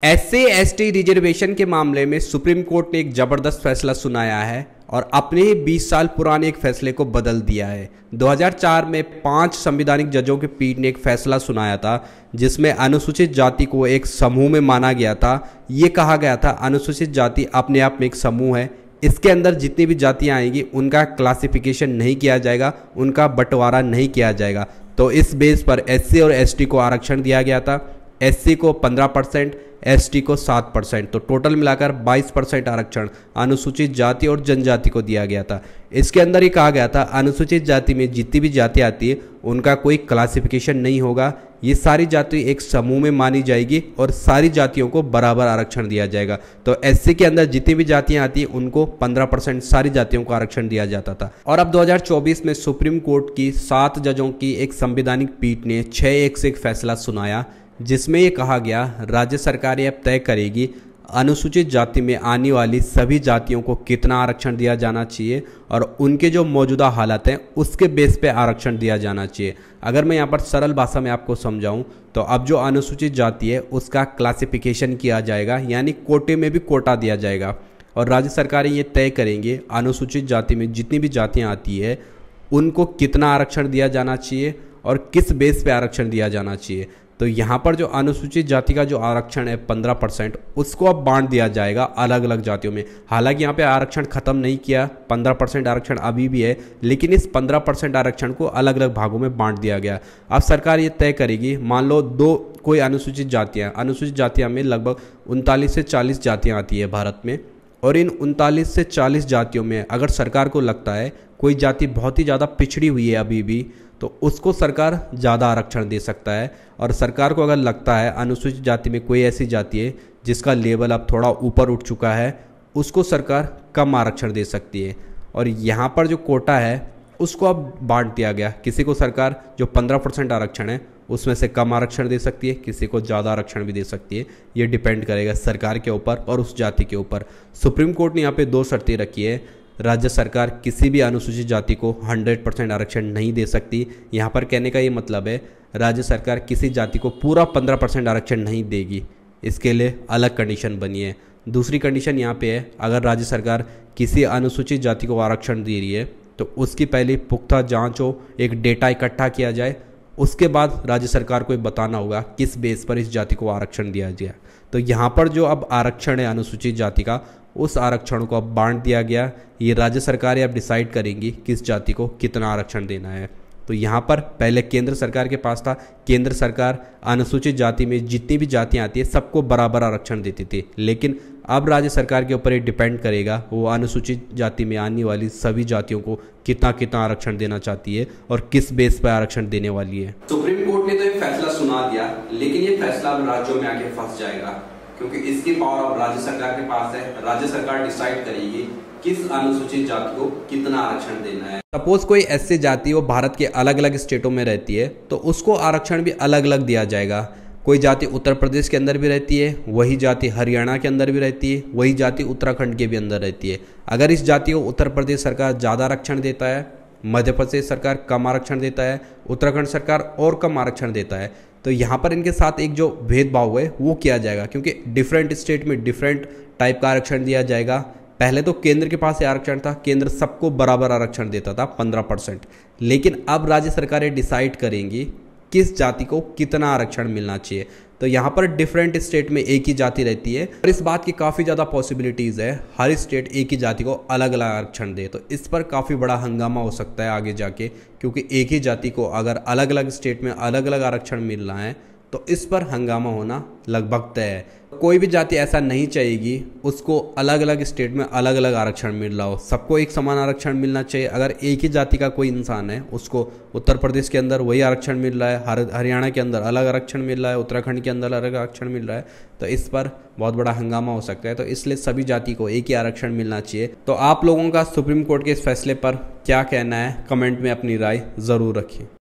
SC ST reservation के मामले में सुप्रीम कोर्ट ने एक जबरदस्त फैसला सुनाया है और अपने ही 20 साल पुराने एक फैसले को बदल दिया है। 2004 में 5 संवैधानिक जजों के पीठ ने एक फैसला सुनाया था जिसमें अनुसूचित जाति को एक समूह में माना गया था। ये कहा गया था अनुसूचित जाति अपने आप में एक समूह है, इसके अंदर जितनी भी जातियां आएंगी उनका क्लासिफिकेशन नहीं किया जाएगा, उनका बंटवारा नहीं किया जाएगा। तो इस बेस पर एससी और एसटी को आरक्षण दिया गया था। एससी को 15%, एसटी को 7%, तो टोटल मिलाकर 22% आरक्षण अनुसूचित जाति और जनजाति को दिया गया था। इसके अंदर ही कहा गया था अनुसूचित जाति में जितनी भी जाति आती है उनका कोई क्लासिफिकेशन नहीं होगा, ये सारी जाति एक समूह में मानी जाएगी और सारी जातियों को बराबर आरक्षण दिया जाएगा। तो एससी के अंदर जितनी भी जातियां आती हैं उनको 15% सारी जातियों को आरक्षण दिया जाता था। और अब 2024 में सुप्रीम कोर्ट की 7 जजों की एक संवैधानिक पीठ ने 6-1 से एक फैसला सुनाया जिसमें ये कहा गया राज्य सरकारें अब तय करेगी अनुसूचित जाति में आने वाली सभी जातियों को कितना आरक्षण दिया जाना चाहिए और उनके जो मौजूदा हालात हैं उसके बेस पे आरक्षण दिया जाना चाहिए। अगर मैं यहाँ पर सरल भाषा में आपको समझाऊं तो अब जो अनुसूचित जाति है उसका क्लासिफिकेशन किया जाएगा, यानी कोटे में भी कोटा दिया जाएगा और राज्य सरकारें ये तय करेंगे अनुसूचित जाति में जितनी भी जातियाँ आती है उनको कितना आरक्षण दिया जाना चाहिए और किस बेस पे आरक्षण दिया जाना चाहिए। तो यहाँ पर जो अनुसूचित जाति का जो आरक्षण है 15%, उसको अब बांट दिया जाएगा अलग अलग जातियों में। हालांकि यहाँ पे आरक्षण खत्म नहीं किया, 15% आरक्षण अभी भी है, लेकिन इस 15% आरक्षण को अलग अलग भागों में बांट दिया गया। अब सरकार ये तय करेगी, मान लो कोई अनुसूचित जातियाँ में लगभग 39 से 40 जातियाँ आती है भारत में, और इन 39 से 40 जातियों में अगर सरकार को लगता है कोई जाति बहुत ही ज़्यादा पिछड़ी हुई है अभी भी, तो उसको सरकार ज़्यादा आरक्षण दे सकता है। और सरकार को अगर लगता है अनुसूचित जाति में कोई ऐसी जाति है जिसका लेवल अब थोड़ा ऊपर उठ चुका है, उसको सरकार कम आरक्षण दे सकती है। और यहाँ पर जो कोटा है उसको अब बांट दिया गया, किसी को सरकार जो 15% आरक्षण है उसमें से कम आरक्षण दे सकती है, किसी को ज़्यादा आरक्षण भी दे सकती है। ये डिपेंड करेगा सरकार के ऊपर और उस जाति के ऊपर। सुप्रीम कोर्ट ने यहाँ पे 2 शर्तें रखी है। राज्य सरकार किसी भी अनुसूचित जाति को 100% आरक्षण नहीं दे सकती। यहाँ पर कहने का ये मतलब है राज्य सरकार किसी जाति को पूरा 15% आरक्षण नहीं देगी, इसके लिए अलग कंडीशन बनी है। दूसरी कंडीशन यहाँ पे है, अगर राज्य सरकार किसी अनुसूचित जाति को आरक्षण दे रही है तो उसकी पहले पुख्ता जांच हो, एक डेटा इकट्ठा किया जाए, उसके बाद राज्य सरकार को बताना होगा किस बेस पर इस जाति को आरक्षण दिया गया। तो यहाँ पर जो अब आरक्षण है अनुसूचित जाति का, उस आरक्षण को अब बांट दिया गया। ये राज्य सरकारें अब डिसाइड करेंगी किस जाति को कितना आरक्षण देना है। तो यहाँ पर पहले केंद्र सरकार के पास था, केंद्र सरकार अनुसूचित जाति में जितनी भी जातियाँ आती है सबको बराबर आरक्षण देती थी, लेकिन अब राज्य सरकार के ऊपर ये डिपेंड करेगा वो अनुसूचित जाति में आने वाली सभी जातियों को कितना कितना आरक्षण देना चाहती है और किस बेस पर आरक्षण देने वाली है। सुप्रीम कोर्ट ने तो ये फैसला सुना दिया, लेकिन ये फैसला अब राज्यों में आके फंस जाएगा क्योंकि इसकी पावर अब राज्य सरकार के पास है। राज्य सरकार डिसाइड करेगी किस अनुसूचित जाति को कितना आरक्षण देना है। सपोज कोई ऐसी जाति वो भारत के अलग अलग स्टेटों में रहती है तो उसको आरक्षण भी अलग अलग दिया जाएगा। कोई जाति उत्तर प्रदेश के अंदर भी रहती है, वही जाति हरियाणा के अंदर भी रहती है, वही जाति उत्तराखंड के भी अंदर रहती है। अगर इस जाति को उत्तर प्रदेश सरकार ज़्यादा आरक्षण देता है, मध्य प्रदेश सरकार कम आरक्षण देता है, उत्तराखंड सरकार और कम आरक्षण देता है, तो यहाँ पर इनके साथ एक जो भेदभाव है वो किया जाएगा क्योंकि डिफरेंट स्टेट में डिफरेंट टाइप का आरक्षण दिया जाएगा। पहले तो केंद्र के पास आरक्षण था, केंद्र सबको बराबर आरक्षण देता था 15%, लेकिन अब राज्य सरकारें डिसाइड करेंगी किस जाति को कितना आरक्षण मिलना चाहिए। तो यहाँ पर डिफरेंट स्टेट में एक ही जाति रहती है और इस बात की काफ़ी ज़्यादा पॉसिबिलिटीज़ है हर स्टेट एक ही जाति को अलग अलग आरक्षण दे। तो इस पर काफ़ी बड़ा हंगामा हो सकता है आगे जाके, क्योंकि एक ही जाति को अगर अलग अलग स्टेट में अलग अलग आरक्षण मिल रहा है तो इस पर हंगामा होना लगभग तय है। कोई भी जाति ऐसा नहीं चाहेगी उसको अलग अलग स्टेट में अलग अलग आरक्षण मिल रहा हो, सबको एक समान आरक्षण मिलना चाहिए। अगर एक ही जाति का कोई इंसान है उसको उत्तर प्रदेश के अंदर वही आरक्षण मिल रहा है, हरियाणा के अंदर अलग आरक्षण मिल रहा है, उत्तराखंड के अंदर अलग आरक्षण मिल रहा है, तो इस पर बहुत बड़ा हंगामा हो सकता है। तो इसलिए सभी जाति को एक ही आरक्षण मिलना चाहिए। तो आप लोगों का सुप्रीम कोर्ट के इस फैसले पर क्या कहना है, कमेंट में अपनी राय ज़रूर रखिए।